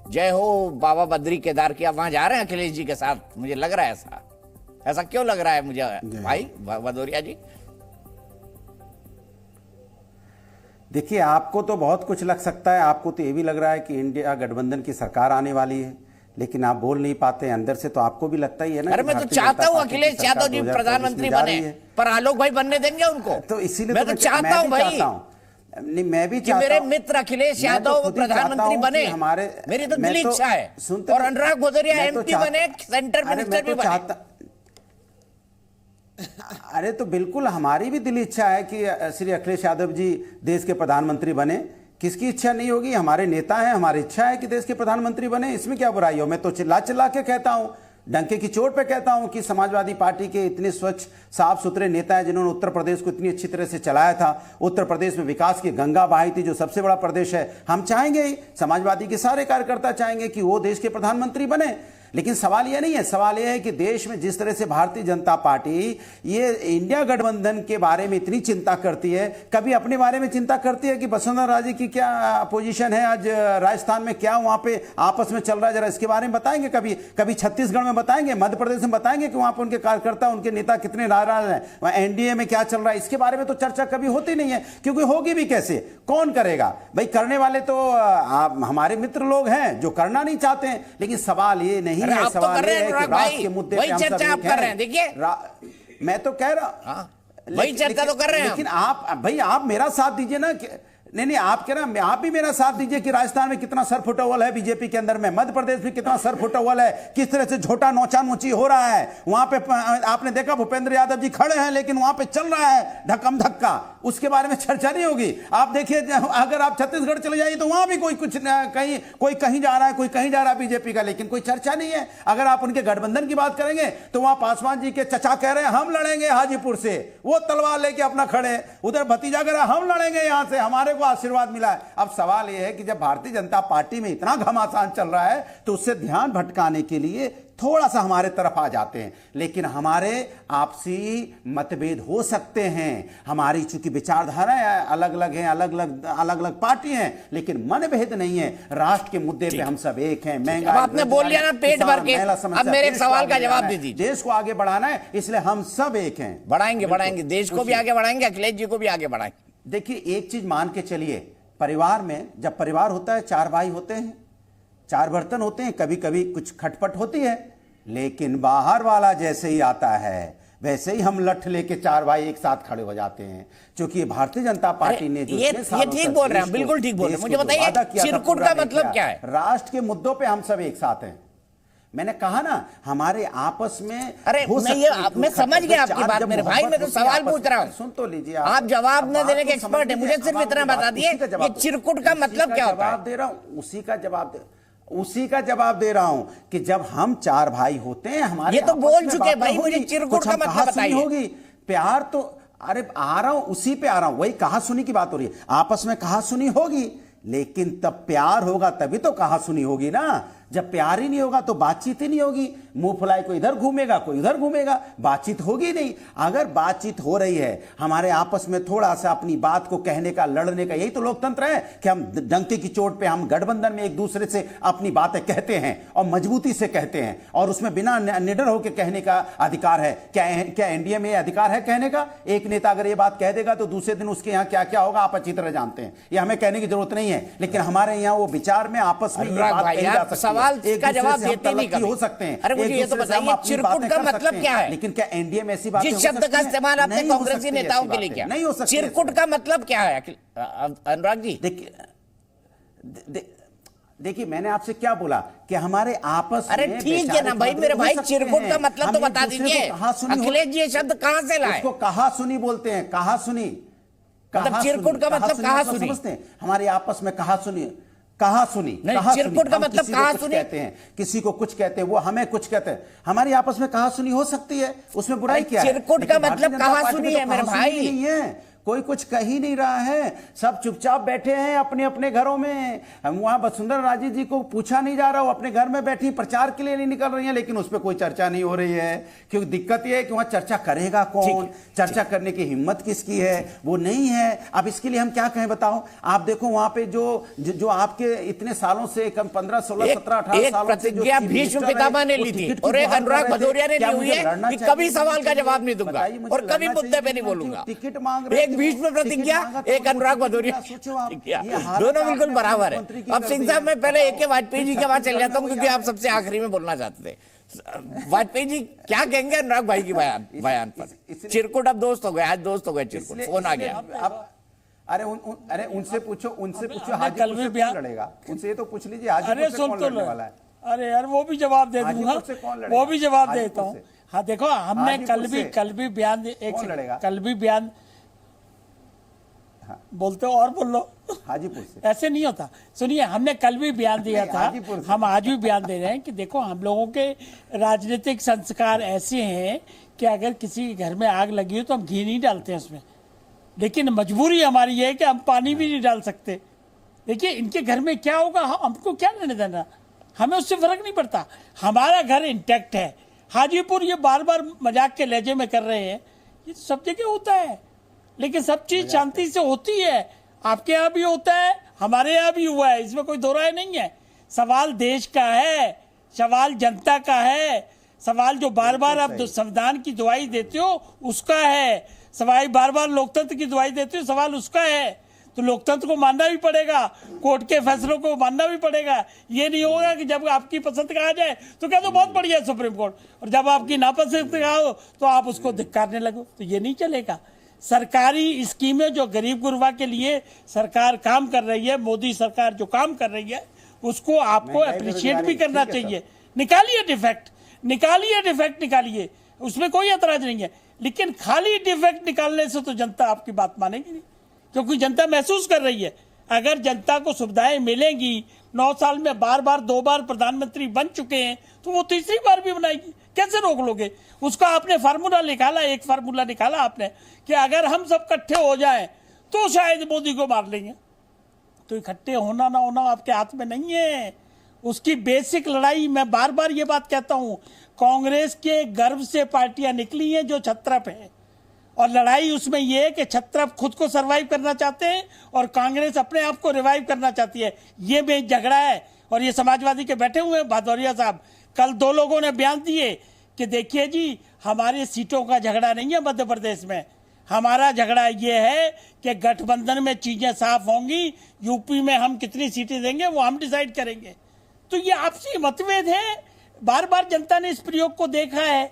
जय हो बाबा बद्री केदार की, आप वहां जा रहे हैं अखिलेश जी के साथ? मुझे लग रहा है ऐसा। ऐसा क्यों लग रहा है मुझे भाई भदौरिया जी? देखिए, आपको तो बहुत कुछ लग सकता है, आपको तो ये भी लग रहा है कि इंडिया गठबंधन की सरकार आने वाली है, लेकिन आप बोल नहीं पाते, अंदर से तो आपको भी लगता ही है ना। अरे मैं तो चाहता हूँ अखिलेश यादव जी प्रधानमंत्री बने, पर आलोक भाई बनने देंगे उनको? तो इसीलिए मैं तो चाहता हूँ भाई, नहीं मैं भी कि मेरे मित्र अखिलेश यादव प्रधानमंत्री बने, मेरी तो दिली इच्छा है। और अनुराग भदौरिया एमपी बने, सेंटर मिनिस्टर भी बने। अरे तो बिल्कुल हमारी भी दिली इच्छा है कि श्री अखिलेश यादव जी देश के प्रधानमंत्री बने। किसकी इच्छा नहीं होगी? हमारे नेता हैं, हमारी इच्छा है कि देश के प्रधानमंत्री बने, इसमें क्या बुराई हो? मैं तो चिल्ला चिल्ला के कहता हूं, डंके की चोट पे कहता हूं कि समाजवादी पार्टी के इतने स्वच्छ साफ सुथरे नेता हैं जिन्होंने उत्तर प्रदेश को इतनी अच्छी तरह से चलाया था। उत्तर प्रदेश में विकास की गंगा बहाई थी, जो सबसे बड़ा प्रदेश है। हम चाहेंगे ही, समाजवादी के सारे कार्यकर्ता चाहेंगे कि वो देश के प्रधानमंत्री बने। लेकिन सवाल यह नहीं है, सवाल यह है कि देश में जिस तरह से भारतीय जनता पार्टी ये इंडिया गठबंधन के बारे में इतनी चिंता करती है, कभी अपने बारे में चिंता करती है कि वसुंधरा राजे की क्या पोजीशन है आज राजस्थान में, क्या वहां पे आपस में चल रहा है, जरा इसके बारे में बताएंगे? कभी छत्तीसगढ़ में बताएंगे, मध्य प्रदेश में बताएंगे कि वहां पर उनके कार्यकर्ता, उनके नेता कितने नाराज हैं, वहां एनडीए में क्या चल रहा है, इसके बारे में तो चर्चा कभी होती नहीं है। क्योंकि होगी भी कैसे, कौन करेगा भाई? करने वाले तो हमारे मित्र लोग हैं जो करना नहीं चाहते हैं। लेकिन सवाल ये नहीं है, सवाल ये है कि राष्ट्र के मुद्दे पे हम सब चर्चा आप कर रहे हैं। देखिए मैं तो कह रहा, वही चर्चा तो कर रहे हैं। लेकिन आप मेरा साथ दीजिए ना। नहीं, आप कह रहे हैं, आप भी मेरा साथ दीजिए कि राजस्थान में कितना सर फुटबॉल है बीजेपी के अंदर में, मध्य प्रदेश में कितना सर फुटबॉल है, किस तरह से झोटा नोचा नोची हो रहा है वहां पे। आपने देखा भूपेंद्र यादव जी खड़े हैं, लेकिन वहां पे चल रहा है धक्कम धक्का, उसके बारे में चर्चा नहीं होगी। आप देखिए, अगर आप छत्तीसगढ़ चले जाइए तो वहां भी कोई कहीं जा रहा है, कोई कहीं जा रहा है बीजेपी का, लेकिन कोई चर्चा नहीं है। अगर आप उनके गठबंधन की बात करेंगे तो वहां पासवान जी के चचा कह रहे हैं हम लड़ेंगे हाजीपुर से, वो तलवार लेके अपना खड़े। उधर भतीजा कह रहा है हम लड़ेंगे यहां से, हमारे को आशीर्वाद मिला है। अब सवाल यह है कि जब भारतीय जनता पार्टी में इतना घमासान चल रहा है तो उससे ध्यान भटकाने के लिए थोड़ा सा हमारे तरफ आ जाते हैं। लेकिन हमारे आपसी मतभेद हो सकते हैं, हमारी चूंकि विचारधाराएं अलग अलग हैं, अलग अलग पार्टी हैं, लेकिन मनभेद नहीं है। राष्ट्र के मुद्दे पे हम सब एक हैं। महंगाई, आपने बोल लिया ना पेट भर के, अब मेरे एक सवाल का जवाब दे दीजिए। देश को आगे बढ़ाना है, इसलिए हम सब एक हैं। बढ़ाएंगे देश को भी आगे बढ़ाएंगे, अखिलेश जी को भी आगे बढ़ाएंगे। देखिए, एक चीज मान के चलिए, परिवार में जब परिवार होता है, चार भाई होते हैं, चार बर्तन होते हैं, कभी कभी कुछ खटपट होती है, लेकिन बाहर वाला जैसे ही आता है वैसे ही हम लठ लेके चार भाई एक साथ खड़े हो जाते हैं। क्योंकि भारतीय जनता पार्टी ने जो ये ठीक बोल रहे हैं, बिल्कुल ठीक बोल रहे हैं। मुझे बताइए चिरकुट का मतलब क्या है? राष्ट्र के मुद्दों पे हम सब एक साथ हैं। मैंने कहा ना, हमारे आपस में, अरे मैं समझ गया आपकी बात मेरे भाई, मैं तो सवाल पूछ रहा हूं। सुन तो लीजिए, आप जवाब न देने के एक्सपर्ट हैं, मुझे सिर्फ इतना बता दिए ये चिरकुट का मतलब क्या होता है? जवाब दे रहा हूं, उसी का जवाब दे रहा हूं कि जब हम चार भाई होते हैं, हमारे ये तो बोल चुके भाई, मुझे चिरकुट का मतलब बताइए। होगी प्यार तो, अरे आ रहा हूं, उसी पे आ रहा हूं, वही कहा सुनी की बात हो रही है। आपस में कहा सुनी होगी, लेकिन तब प्यार होगा तभी तो कहा सुनी होगी ना। जब प्यार ही नहीं होगा तो बातचीत ही नहीं होगी। मुंह फुलाए कोई इधर घूमेगा, कोई उधर घूमेगा, बातचीत होगी नहीं। अगर बातचीत हो रही है, हमारे आपस में थोड़ा सा अपनी बात को कहने का, लड़ने का, यही तो लोकतंत्र है कि हम डंके की चोट पे हम गठबंधन में एक दूसरे से अपनी बातें कहते हैं और मजबूती से कहते हैं, और उसमें बिना निडर होकर कहने का अधिकार है। क्या एनडीए में अधिकार है कहने का? एक नेता अगर ये बात कह देगा तो दूसरे दिन उसके यहाँ क्या क्या होगा आप अच्छी तरह जानते हैं, ये हमें कहने की जरूरत नहीं है। लेकिन हमारे यहाँ वो विचार में आपस में ये बात कही जा सकती है, का जवाब देते नहीं हो सकते हैं। अरे मुझे ये तो बताइए चिरकुट का मतलब क्या है? लेकिन क्या एनडीए में ऐसी बातें, जिस शब्द का इस्तेमाल आपने कांग्रेसी नेताओं के लिए किया, नहीं हो सकती। चिरकुट का मतलब क्या है अनुराग जी? देखिए, मैंने आपसे क्या बोला कि हमारे आपस में, अरे ठीक है ना भाई मेरे भाई, चिरकुट का मतलब तो बता दीजिए। अखिलेश जी ये शब्द कहां से लाए? उसको कहा सुनी बोलते हैं, कहा सुनी। मतलब चिरकुट का मतलब कहा सुनी? समझते हैं, हमारे आपस में कहा सुनी, कहा सुनी, चिरकुट का मतलब कहा सुनी कहते हैं, किसी को कुछ कहते हैं, वो हमें कुछ कहते हैं। हमारी आपस में कहा सुनी हो सकती है, उसमें बुराई क्या है? चिरकुट का मतलब कहा सुनी है मेरे भाई। नहीं है, कोई कुछ कह ही नहीं रहा है, सब चुपचाप बैठे हैं अपने अपने घरों में। हम वहां वसुंधरा राजे जी को पूछा नहीं जा रहा, वो अपने घर में बैठी प्रचार के लिए नहीं निकल रही है, लेकिन उस पर कोई चर्चा नहीं हो रही है। क्योंकि दिक्कत यह है कि वहां चर्चा करेगा कौन, चर्चा करने की हिम्मत किसकी है, वो नहीं है। अब इसके लिए हम क्या कहें बताओ। आप देखो वहां पे जो आपके इतने सालों से, कम 15, 16, 17, 18 सालों से प्रतिज्ञा भीष्म पितामह ने ली थी और एक अनुराग भदौरिया ने ली हुई है कि कभी सवाल का जवाब नहीं दूंगा और कभी मुद्दे पे नहीं बोलूंगा। टिकट मांग रहे, एक भीष्म प्रतिज्ञा, एक अनुराग भदौरिया, दोनों बिल्कुल बराबर है। अब सिंह साहब मैं पहले AK वाजपेयी जी के बाद चल जाता हूँ, क्योंकि आप सबसे आखिरी में बोलना चाहते थे। वाजपेयी जी क्या कहेंगे अनुराग भाई की बयान पर? चिरकुट अब दोस्त हो गए, आज दोस्त हो गए चिरकुट, फोन आ गया। अरे उनसे पूछो हाजीपुर से कौन लड़ेगा, उनसे ये तो पूछ लीजिए हाजीपुर से कौन लड़ने वाला है। अरे यार वो भी जवाब दे दूंगा, वो भी जवाब देता हूँ। हाँ देखो, हमने कल भी बयान, कल भी बयान बोलते हो और बोल लो, हाजीपुर से ऐसे नहीं होता। सुनिए, हमने कल भी बयान दिया था, हम आज भी बयान दे रहे हैं कि देखो हम लोगों के राजनीतिक संस्कार ऐसे हैं कि अगर किसी के घर में आग लगी हो तो हम घी नहीं डालते हैं उसमें, लेकिन मजबूरी हमारी है कि हम पानी भी नहीं डाल सकते। देखिए इनके घर में क्या होगा हमको क्या लेने देना, हमें उससे फर्क नहीं पड़ता, हमारा घर इंटैक्ट है। हाजीपुर ये बार बार मजाक के लहजे में कर रहे हैं, ये सब जगह होता है, लेकिन सब चीज शांति से होती है। आपके यहाँ भी होता है, हमारे यहाँ भी हुआ है, इसमें कोई दो राय नहीं है। सवाल देश का है, सवाल जनता का है, सवाल जो बार बार आप संविधान की दुहाई देते हो उसका है, सवाल बार बार लोकतंत्र की दुहाई देते हो, सवाल उसका है। तो लोकतंत्र को मानना भी पड़ेगा, कोर्ट के फैसलों को मानना भी पड़ेगा। ये नहीं होगा कि जब आपकी पसंद का आ जाए तो क्या तो बहुत बढ़िया है सुप्रीम कोर्ट, और जब आपकी नापसंद का हो तो आप उसको धिक्कारने लगो, तो ये नहीं चलेगा। सरकारी स्कीमें जो गरीब गुरबा के लिए सरकार काम कर रही है, मोदी सरकार जो काम कर रही है उसको आपको अप्रिशिएट भी करना चाहिए। निकालिए डिफेक्ट निकालिए, उसमें कोई एतराज नहीं है, लेकिन खाली डिफेक्ट निकालने से तो जनता आपकी बात मानेगी नहीं, क्योंकि जनता महसूस कर रही है। अगर जनता को सुविधाएं मिलेंगी, 9 साल में बार बार 2 बार प्रधानमंत्री बन चुके हैं, तो वो तीसरी बार भी बनाएगी, कैसे रोक लोगे उसका? आपने फार्मूला निकाला, एक फार्मूला निकाला आपने कि अगर हम सब इकट्ठे हो जाएं तो शायद मोदी को मार लेंगे। तो इकट्ठे होना ना होना आपके हाथ में नहीं है। उसकी बेसिक लड़ाई, मैं बार बार ये बात कहता हूं, कांग्रेस के गर्व से पार्टियां निकली हैं जो छत्रप है, और लड़ाई उसमें यह है कि छत्रप खुद को सरवाइव करना चाहते हैं और कांग्रेस अपने आप को रिवाइव करना चाहती है। ये बेच झगड़ा है। और ये समाजवादी के बैठे हुए हैं भदौरिया साहब, कल 2 लोगों ने बयान दिए कि देखिए जी, हमारी सीटों का झगड़ा नहीं है मध्य प्रदेश में, हमारा झगड़ा ये है कि गठबंधन में चीजें साफ होंगी, यूपी में हम कितनी सीटें देंगे वो हम डिसाइड करेंगे। तो ये आपसी मतभेद है। बार बार जनता ने इस प्रयोग को देखा है,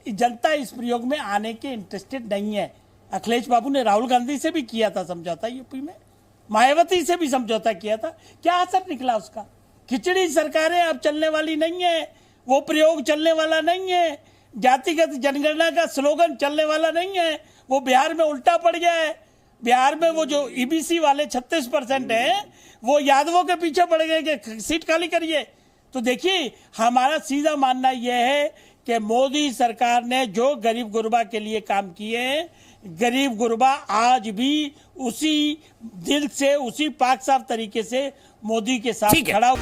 जनता इस प्रयोग में आने के इंटरेस्टेड नहीं है। अखिलेश बाबू ने राहुल गांधी से भी किया था समझौता यूपी में, मायावती से भी समझौता किया था, क्या असर निकला उसका? खिचड़ी सरकारें अब चलने वाली नहीं है, वो प्रयोग चलने वाला नहीं है, जातिगत जनगणना का स्लोगन चलने वाला नहीं है, वो बिहार में उल्टा पड़ गया है। बिहार में वो जो ईबीसी वाले 36% हैं वो यादवों के पीछे पड़ गए कि सीट खाली करिए। तो देखिए, हमारा सीधा मानना यह है कि मोदी सरकार ने जो गरीब गुरबा के लिए काम किए हैं, गरीब गुरबा आज भी उसी दिल से, उसी पाक साफ तरीके से मोदी के साथ खड़ा।